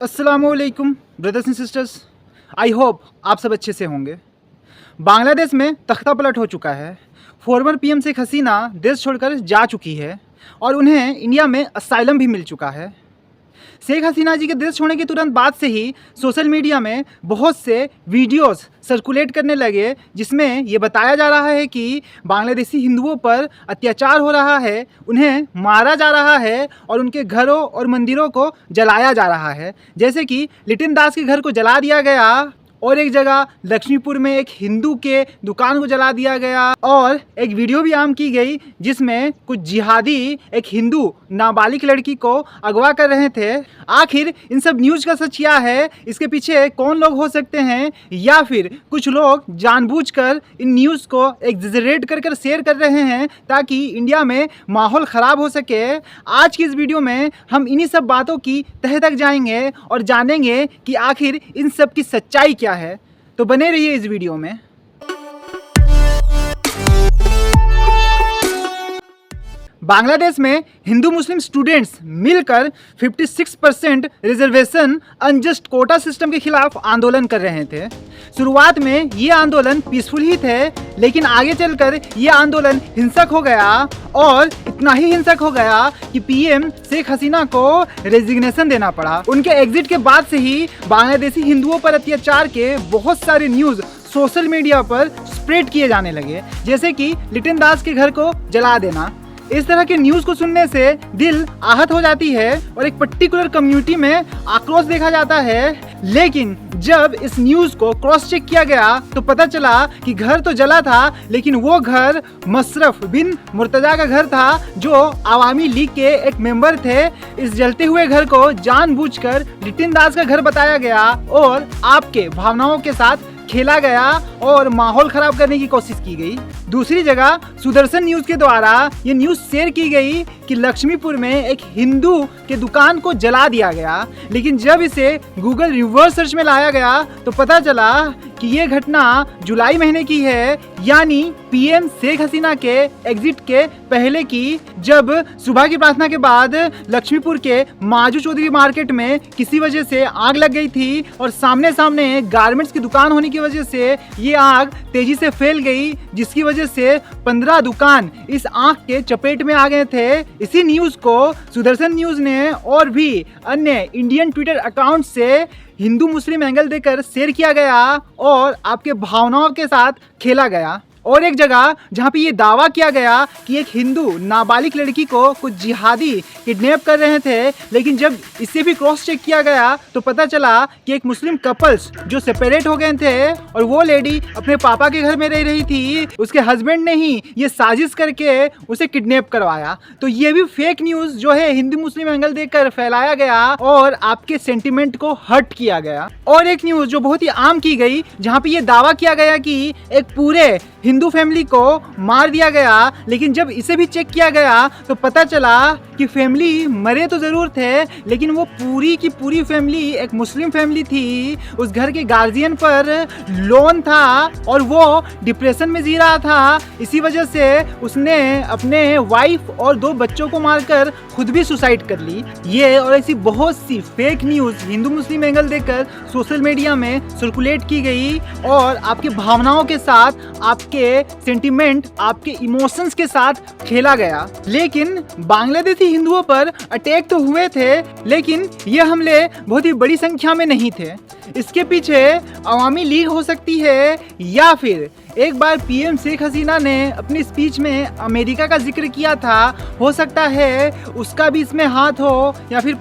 अस्सलामुअलैकुम brothers and sisters, I hope आप सब अच्छे से होंगे। बांग्लादेश में तख्ता पलट हो चुका है। फॉर्मर पीएम शेख हसीना देश छोड़कर जा चुकी है और उन्हें इंडिया में असाइलम भी मिल चुका है। शेख हसीना जी के देश छोड़ने के तुरंत बाद से ही सोशल मीडिया में बहुत से वीडियोस सर्कुलेट करने लगे, जिसमें ये बताया जा रहा है कि बांग्लादेशी हिंदुओं पर अत्याचार हो रहा है, उन्हें मारा जा रहा है और उनके घरों और मंदिरों को जलाया जा रहा है। जैसे कि लिटिन दास के घर को जला दिया गया और एक जगह लक्ष्मीपुर में एक हिंदू के दुकान को जला दिया गया और एक वीडियो भी आम की गई जिसमें कुछ जिहादी एक हिंदू नाबालिग लड़की को अगवा कर रहे थे। आखिर इन सब न्यूज़ का सच क्या है, इसके पीछे कौन लोग हो सकते हैं, या फिर कुछ लोग जानबूझकर इन न्यूज़ को एग्जैजरेट कर शेयर कर रहे हैं ताकि इंडिया में माहौल ख़राब हो सके। आज की इस वीडियो में हम इन्हीं सब बातों की तह तक जाएंगे और जानेंगे कि आखिर इन सब की सच्चाई क्या है। तो बने रहिए इस वीडियो में। बांग्लादेश में हिंदू मुस्लिम स्टूडेंट्स मिलकर 56% रिजर्वेशन अनजस्ट कोटा सिस्टम के खिलाफ आंदोलन कर रहे थे। शुरुआत में ये आंदोलन पीसफुल ही थे, लेकिन आगे चलकर ये आंदोलन हिंसक हो गया और इतना ही हिंसक हो गया कि पीएम शेख हसीना को रेजिग्नेशन देना पड़ा। उनके एग्जिट के बाद से ही बांग्लादेशी हिंदुओं पर अत्याचार के बहुत सारे न्यूज़ सोशल मीडिया पर स्प्रेड किए जाने लगे, जैसे कि लिटिन दास के घर को जला देना। इस तरह के न्यूज़ को सुनने से दिल आहत हो जाती है और एक पर्टिकुलर कम्युनिटी में आक्रोश देखा जाता है। लेकिन जब इस न्यूज़ को क्रॉस चेक किया गया तो पता चला कि घर तो जला था, लेकिन वो घर मशरफ बिन मुर्तजा का घर था, जो आवामी लीग के एक मेंबर थे। इस जलते हुए घर को जानबूझकर लिटिन दास का घर बताया गया और आपके भावनाओं के साथ खेला गया और माहौल खराब करने की कोशिश की गई। दूसरी जगह सुदर्शन न्यूज़ के द्वारा ये न्यूज़ शेयर की गई कि लक्ष्मीपुर में एक हिंदू के दुकान को जला दिया गया, लेकिन जब इसे गूगल रिवर्स सर्च में लाया गया तो पता चला कि ये घटना जुलाई महीने की है, यानी पीएम शेख हसीना के एग्जिट के पहले की, जब सुबह की प्रार्थना के बाद लक्ष्मीपुर के माजू चौधरी मार्केट में किसी वजह से आग लग गई थी और सामने सामने गारमेंट्स की दुकान होने की वजह से ये आग तेजी से फैल गई, जिसकी वजह से 15 दुकान इस आग के चपेट में आ गए थे। इसी न्यूज़ को सुदर्शन न्यूज़ ने और भी अन्य इंडियन ट्विटर अकाउंट से हिंदू मुस्लिम एंगल देकर शेयर किया गया और आपके भावनाओं के साथ खेला गया। और एक जगह जहाँ पे ये दावा किया गया कि एक हिंदू नाबालिग लड़की को कुछ जिहादी किडनैप कर रहे थे, लेकिन जब इसे भी क्रॉस चेक किया गया तो पता चला कि एक मुस्लिम कपल्स जो सेपरेट हो गए थे और वो लेडी अपने पापा के घर में रह रही थी, उसके हस्बैंड ने ही ये साजिश करके उसे किडनैप करवाया। तो ये भी फेक न्यूज़ जो है हिंदू मुस्लिम एंगल देकर फैलाया गया और आपके सेंटिमेंट को हर्ट किया गया। और एक न्यूज़ जो बहुत ही आम की गई, जहाँ पे ये दावा किया गया कि एक पूरे हिंदू फैमिली को मार दिया गया, लेकिन जब इसे भी चेक किया गया तो पता चला कि फैमिली मरे तो ज़रूर थे, लेकिन वो पूरी की पूरी फैमिली एक मुस्लिम फैमिली थी। उस घर के गार्जियन पर लोन था और वो डिप्रेशन में जी रहा था। इसी वजह से उसने अपने वाइफ और 2 बच्चों को मारकर खुद भी सुसाइड कर ली। ये और ऐसी बहुत सी फेक न्यूज़ हिंदू मुस्लिम एंगल देकर सोशल मीडिया में सर्कुलेट की गई और आपकी भावनाओं के साथ, आपके सेंटिमेंट, आपके इमोशंस के साथ खेला गया। लेकिन बांग्लादेशी हिंदुओं पर अटैक तो हुए थे, लेकिन ये हमले बहुत ही बड़ी संख्या में नहीं थे। इसके पीछे अवामी लीग हो सकती है, या फिर एक बार पीएम शेख हसीना ने अपनी स्पीच में अमेरिका का जिक्र किया था, हो सकता है उसका भी इसमें हाथ हो, या फिर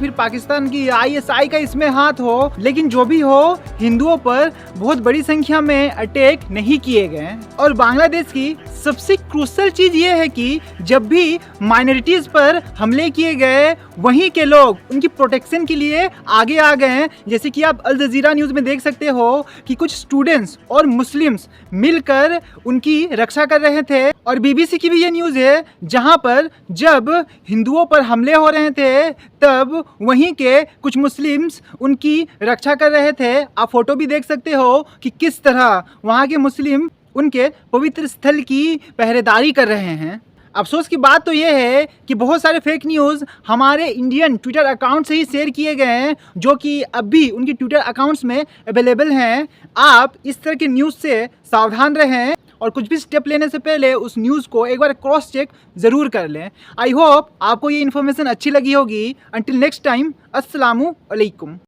पाकिस्तान की आईएसआई का इसमें हाथ हो। लेकिन जो भी हो, हिंदुओं पर बहुत बड़ी संख्या में अटैक नहीं किए गए। और बांग्लादेश की सबसे क्रूशल चीज़ ये है कि जब भी माइनॉरिटीज़ पर हमले किए गए, वहीं के लोग उनकी प्रोटेक्शन के लिए आगे आ गए। जैसे कि आप अल जजीरा न्यूज़ में देख सकते हो कि कुछ स्टूडेंट्स और मुस्लिम्स मिलकर उनकी रक्षा कर रहे थे। और बीबीसी की भी ये न्यूज़ है, जहां पर जब हिंदुओं पर हमले हो रहे थे तब वहीं के कुछ मुस्लिम्स उनकी रक्षा कर रहे थे। आप फोटो भी देख सकते हो कि किस तरह वहां के मुस्लिम उनके पवित्र स्थल की पहरेदारी कर रहे हैं। अफसोस की बात तो ये है कि बहुत सारे फेक न्यूज़ हमारे इंडियन ट्विटर अकाउंट से ही शेयर किए गए हैं, जो कि अभी उनकी ट्विटर अकाउंट्स में अवेलेबल हैं। आप इस तरह के न्यूज़ से सावधान रहें और कुछ भी स्टेप लेने से पहले उस न्यूज़ को एक बार क्रॉस चेक ज़रूर कर लें। आई होप आपको ये इन्फॉर्मेशन अच्छी लगी होगी। अंटिल नेक्स्ट टाइम, अस्सलामु अलैकुम।